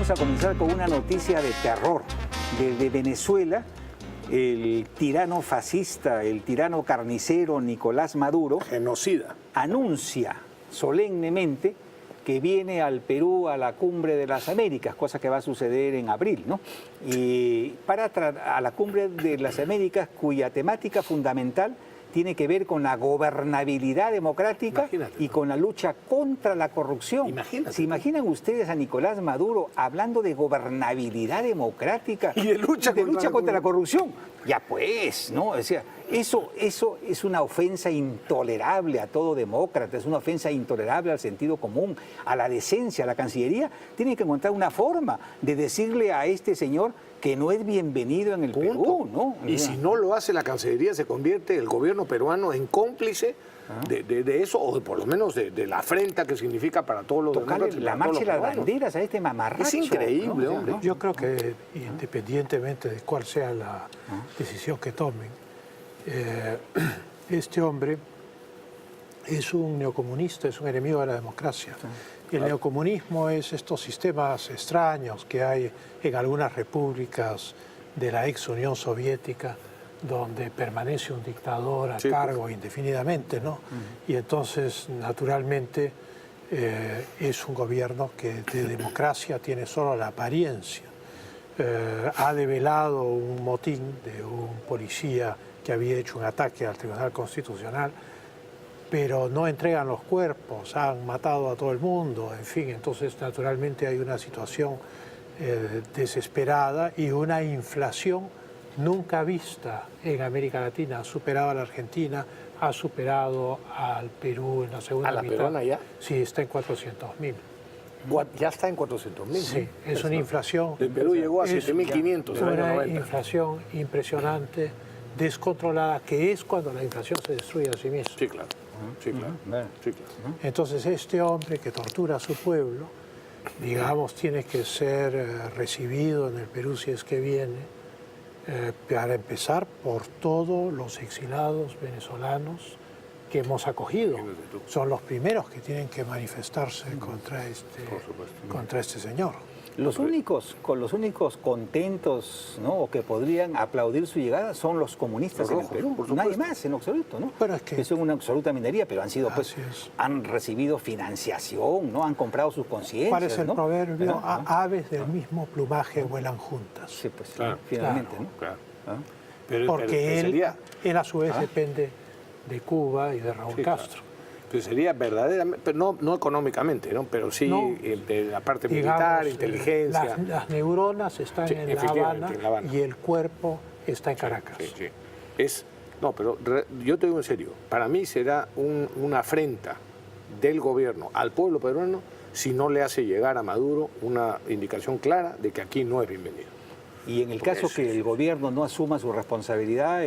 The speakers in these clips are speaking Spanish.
vamos a comenzar con una noticia de terror. Desde Venezuela, el tirano fascista, el tirano carnicero Nicolás Maduro, genocida, anuncia solemnemente que viene al Perú a la Cumbre de las Américas, cosa que va a suceder en abril, ¿no? Y a la Cumbre de las Américas, cuya temática fundamental tiene que ver con la gobernabilidad democrática y con la lucha contra la corrupción. ¿Se imaginan ustedes a Nicolás Maduro hablando de gobernabilidad democrática y de lucha contra la corrupción? Ya pues, ¿no? O sea, eso es una ofensa intolerable a todo demócrata, es una ofensa intolerable al sentido común, a la decencia. La Cancillería tiene que encontrar una forma de decirle a este señor que no es bienvenido en el Perú, ¿no? Y si no lo hace la Cancillería, se convierte el gobierno peruano en cómplice de eso, o por lo menos de la afrenta que significa para todos los demócratas. La marcha y las banderas a este mamarracho. Es increíble, ¿no? hombre. Yo creo que independientemente de cuál sea la decisión que tomen, este hombre es un neocomunista, es un enemigo de la democracia. El neocomunismo es estos sistemas extraños que hay en algunas repúblicas de la ex Unión Soviética, donde permanece un dictador a cargo indefinidamente, ¿no? Y entonces, naturalmente, es un gobierno que de democracia tiene solo la apariencia. Ha develado un motín de un policía que había hecho un ataque al Tribunal Constitucional, pero no entregan los cuerpos, han matado a todo el mundo, en fin, entonces naturalmente hay una situación desesperada y una inflación nunca vista en América Latina. Ha superado a la Argentina, ha superado al Perú en la segunda mitad. ¿A la peruana ya? Sí, está en 400.000. Ya está en 400.000. Sí, es una inflación. El Perú llegó a 7.500 en el año 90. Una inflación impresionante, descontrolada, que es cuando la inflación se destruye a sí misma. Sí, claro. Sí, claro. Sí, claro. Entonces este hombre que tortura a su pueblo, digamos, tiene que ser recibido en el Perú si es que viene, para empezar por todos los exilados venezolanos que hemos acogido. Son los primeros que tienen que manifestarse contra este señor. Los únicos contentos, ¿no?, o que podrían aplaudir su llegada son los comunistas en el Perú. Nadie más en absoluto, ¿no? Pero es que son una absoluta minoría, pero han sido, han recibido financiación, ¿no? Han comprado sus conciencias. ¿Cuál es el ¿no? proverbio? Aves del mismo plumaje vuelan juntas. Sí, pues finalmente, ¿no? Claro. Porque él a su vez depende de Cuba y de Raúl Castro. Claro. Pero sería verdaderamente, pero no económicamente, ¿no? Pero sí de la parte militar, inteligencia. Las neuronas están en La Habana y el cuerpo está en Caracas. Sí. Pero yo te digo en serio, para mí será una afrenta del gobierno al pueblo peruano si no le hace llegar a Maduro una indicación clara de que aquí no es bienvenido. Y en el caso que el gobierno no asuma su responsabilidad,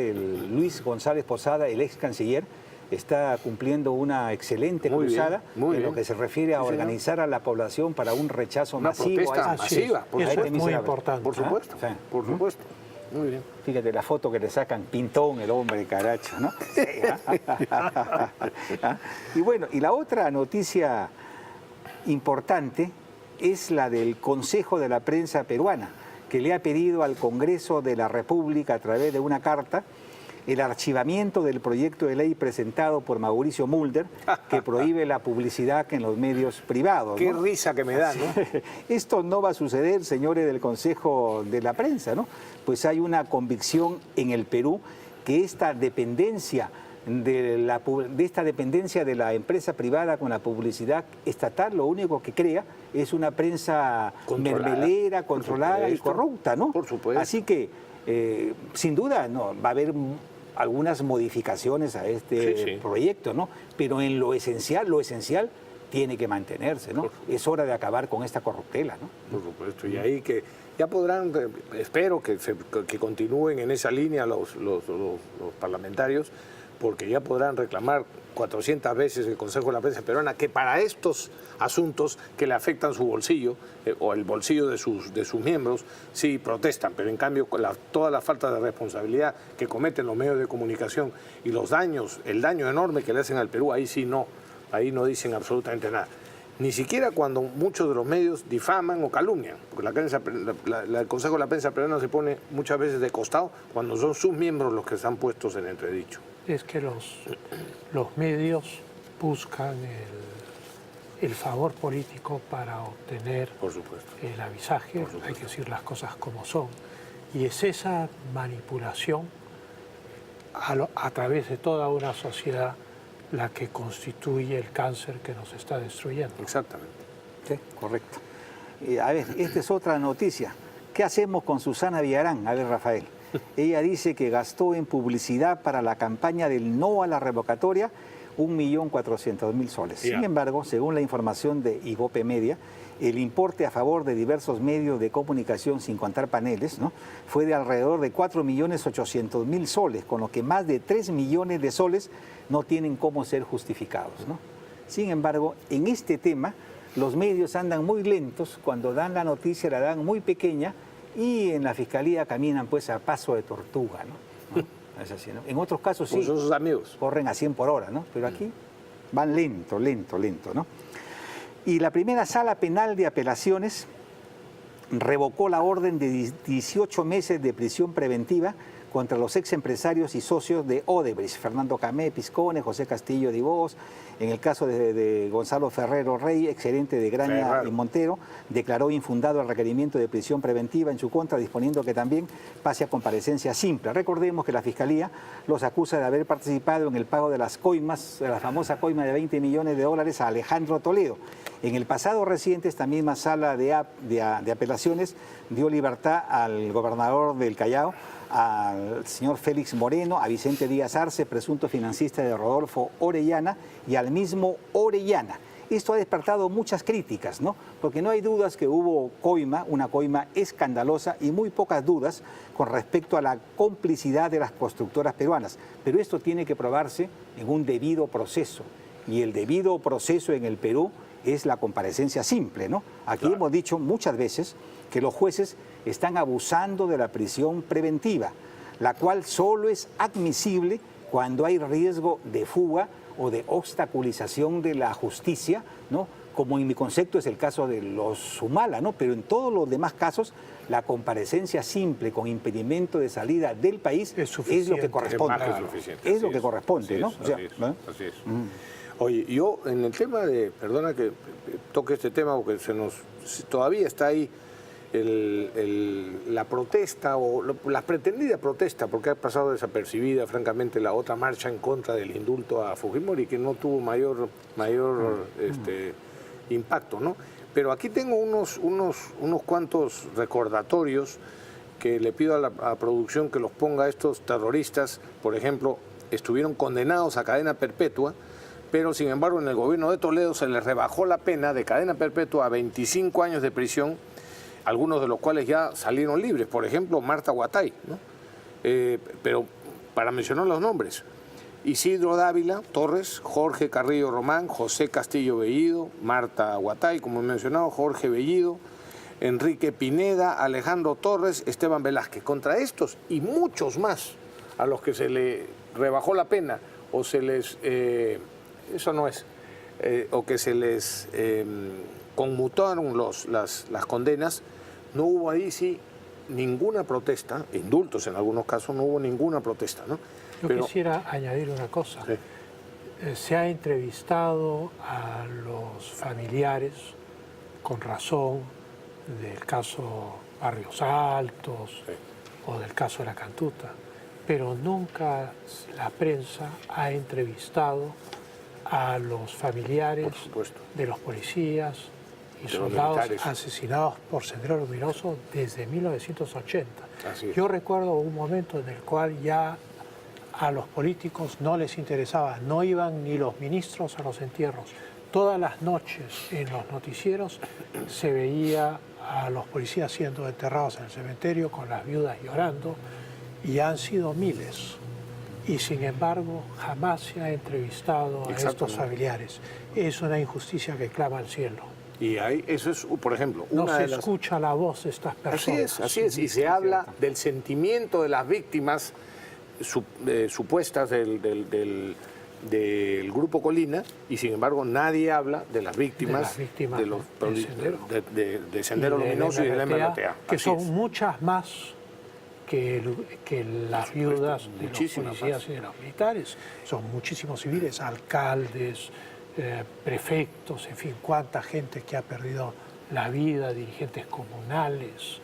Luis González Posada, el ex canciller, está cumpliendo una excelente cruzada en lo que se refiere a organizar a la población para un rechazo masivo. Una protesta masiva, eso es muy importante. Por supuesto, por supuesto. Muy bien. Fíjate la foto que le sacan, pintón el hombre, caracho, ¿no? Y bueno, y la otra noticia importante es la del Consejo de la Prensa Peruana, que le ha pedido al Congreso de la República a través de una carta el archivamiento del proyecto de ley presentado por Mauricio Mulder, que prohíbe la publicidad en los medios privados. Qué risa que me da, ¿no? Esto no va a suceder, señores del Consejo de la Prensa, ¿no? Pues hay una convicción en el Perú que esta dependencia de la empresa privada con la publicidad estatal, lo único que crea es una prensa mermelera, controlada y corrupta, ¿no? Por supuesto. Así que, sin duda, no va a haber algunas modificaciones a este proyecto, ¿no? Pero en lo esencial tiene que mantenerse, ¿no? Es hora de acabar con esta corruptela, ¿no? Por supuesto, y ahí que ya podrán, espero que continúen en esa línea los parlamentarios, porque ya podrán reclamar 400 veces el Consejo de la Prensa Peruana que para estos asuntos que le afectan su bolsillo o el bolsillo de sus miembros, sí protestan, pero en cambio toda la falta de responsabilidad que cometen los medios de comunicación y el daño enorme que le hacen al Perú, ahí no dicen absolutamente nada. Ni siquiera cuando muchos de los medios difaman o calumnian, porque el Consejo de la Prensa Peruana se pone muchas veces de costado cuando son sus miembros los que están puestos en entredicho. Es que los medios buscan el favor político para obtener Por supuesto. el avisaje, hay que decir las cosas como son. Y es esa manipulación a través de toda una sociedad la que constituye el cáncer que nos está destruyendo. Exactamente. Sí, correcto. A ver, esta es otra noticia. ¿Qué hacemos con Susana Villarán? A ver, Rafael. Ella dice que gastó en publicidad para la campaña del no a la revocatoria 1.400.000 soles. Sin embargo, según la información de Ibope Media, el importe a favor de diversos medios de comunicación, sin contar paneles, ¿no?, fue de alrededor de 4.800.000 soles, con lo que más de 3 millones de soles no tienen cómo ser justificados, ¿no? Sin embargo, en este tema, los medios andan muy lentos, cuando dan la noticia la dan muy pequeña y en la Fiscalía caminan pues a paso de tortuga, ¿no? Es así, ¿no? En otros casos sí, Pues son sus amigos. corren a 100 por hora, ¿no? Pero aquí van lento, ¿no? Y la primera sala penal de apelaciones revocó la orden de 18 meses de prisión preventiva contra los ex empresarios y socios de Odebrecht, Fernando Camé Piscone, José Castillo Dibós. En el caso de Gonzalo Ferrero Rey, exgerente de Graña y Montero, declaró infundado el requerimiento de prisión preventiva en su contra, disponiendo que también pase a comparecencia simple. Recordemos que la Fiscalía los acusa de haber participado en el pago de las coimas, de la famosa coima de $20 millones a Alejandro Toledo. En el pasado reciente, esta misma sala de apelaciones dio libertad al gobernador del Callao, al señor Félix Moreno, a Vicente Díaz Arce, presunto financista de Rodolfo Orellana, y al mismo Orellana. Esto ha despertado muchas críticas, ¿no? Porque no hay dudas que hubo coima, una coima escandalosa, y muy pocas dudas con respecto a la complicidad de las constructoras peruanas. Pero esto tiene que probarse en un debido proceso. Y el debido proceso en el Perú es la comparecencia simple, ¿no? Aquí hemos dicho muchas veces que los jueces están abusando de la prisión preventiva, la cual solo es admisible cuando hay riesgo de fuga o de obstaculización de la justicia, ¿no? Como en mi concepto es el caso de los Sumala, ¿no? Pero en todos los demás casos, la comparecencia simple con impedimento de salida del país es lo que corresponde. Es lo que corresponde, ¿no? Así es. Oye, yo en el tema de, perdona que toque este tema porque todavía está ahí la protesta o la pretendida protesta, porque ha pasado desapercibida, francamente, la otra marcha en contra del indulto a Fujimori, que no tuvo mayor impacto, ¿no? Pero aquí tengo unos cuantos recordatorios que le pido a la producción que los ponga. Estos terroristas, por ejemplo, estuvieron condenados a cadena perpetua, pero sin embargo en el gobierno de Toledo se les rebajó la pena de cadena perpetua a 25 años de prisión, algunos de los cuales ya salieron libres, por ejemplo Marta Guatay, ¿no? Pero para mencionar los nombres: Isidro Dávila Torres, Jorge Carrillo Román, José Castillo Bellido, Marta Guatay, como he mencionado, Jorge Bellido, Enrique Pineda, Alejandro Torres, Esteban Velázquez. Contra estos y muchos más a los que se le rebajó la pena o se les... o que se les conmutaron las condenas, no hubo ahí sí ninguna protesta, indultos en algunos casos, no hubo ninguna protesta, ¿no? Yo quisiera añadir una cosa. Sí. Se ha entrevistado a los familiares, con razón, del caso Barrios Altos, sí, o del caso de la Cantuta, pero nunca la prensa ha entrevistado a los familiares de los policías y soldados asesinados por Sendero Luminoso desde 1980. Yo recuerdo un momento en el cual ya a los políticos no les interesaba, no iban ni los ministros a los entierros. Todas las noches en los noticieros se veía a los policías siendo enterrados en el cementerio con las viudas llorando, y han sido miles. Y sin embargo, jamás se ha entrevistado a estos familiares. Es una injusticia que clama al cielo. Y ahí, eso es, por ejemplo, no se escucha la voz de estas personas. Así es. Y se habla del sentimiento de las víctimas supuestas del del Grupo Colina y sin embargo nadie habla de las víctimas de los de Sendero Luminoso y del MRTA. Que son muchas más que las viudas de los policías y de los militares. Son muchísimos civiles, alcaldes, prefectos, en fin, cuánta gente que ha perdido la vida, dirigentes comunales.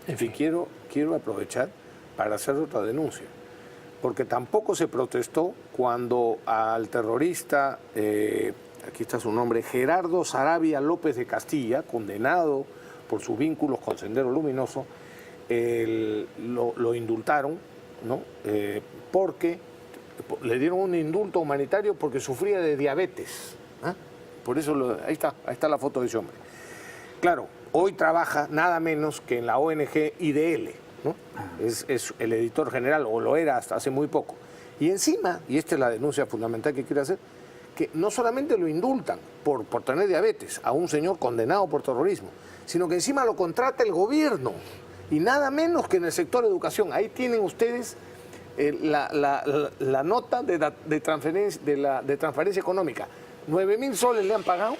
En fin. Y quiero aprovechar para hacer otra denuncia, porque tampoco se protestó cuando al terrorista, aquí está su nombre, Gerardo Saravia López de Castilla, condenado por sus vínculos con Sendero Luminoso, lo indultaron, ¿no? Porque le dieron un indulto humanitario porque sufría de diabetes. Por eso, ahí está la foto de ese hombre. Claro, hoy trabaja nada menos que en la ONG IDL, ¿no? Es el editor general, o lo era hasta hace muy poco. Y encima, y esta es la denuncia fundamental que quiero hacer, que no solamente lo indultan por tener diabetes a un señor condenado por terrorismo, sino que encima lo contrata el gobierno. Y nada menos que en el sector educación. Ahí tienen ustedes la nota de transferencia económica. 9.000 soles le han pagado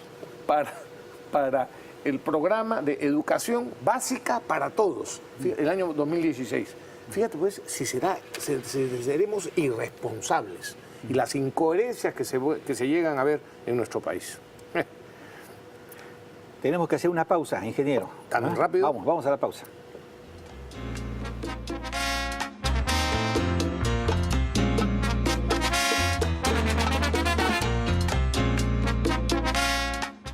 para el programa de educación básica para todos, el año 2016. Fíjate pues, si seremos irresponsables y las incoherencias que se llegan a ver en nuestro país. Tenemos que hacer una pausa, ingeniero. ¿Tan rápido? Vamos a la pausa.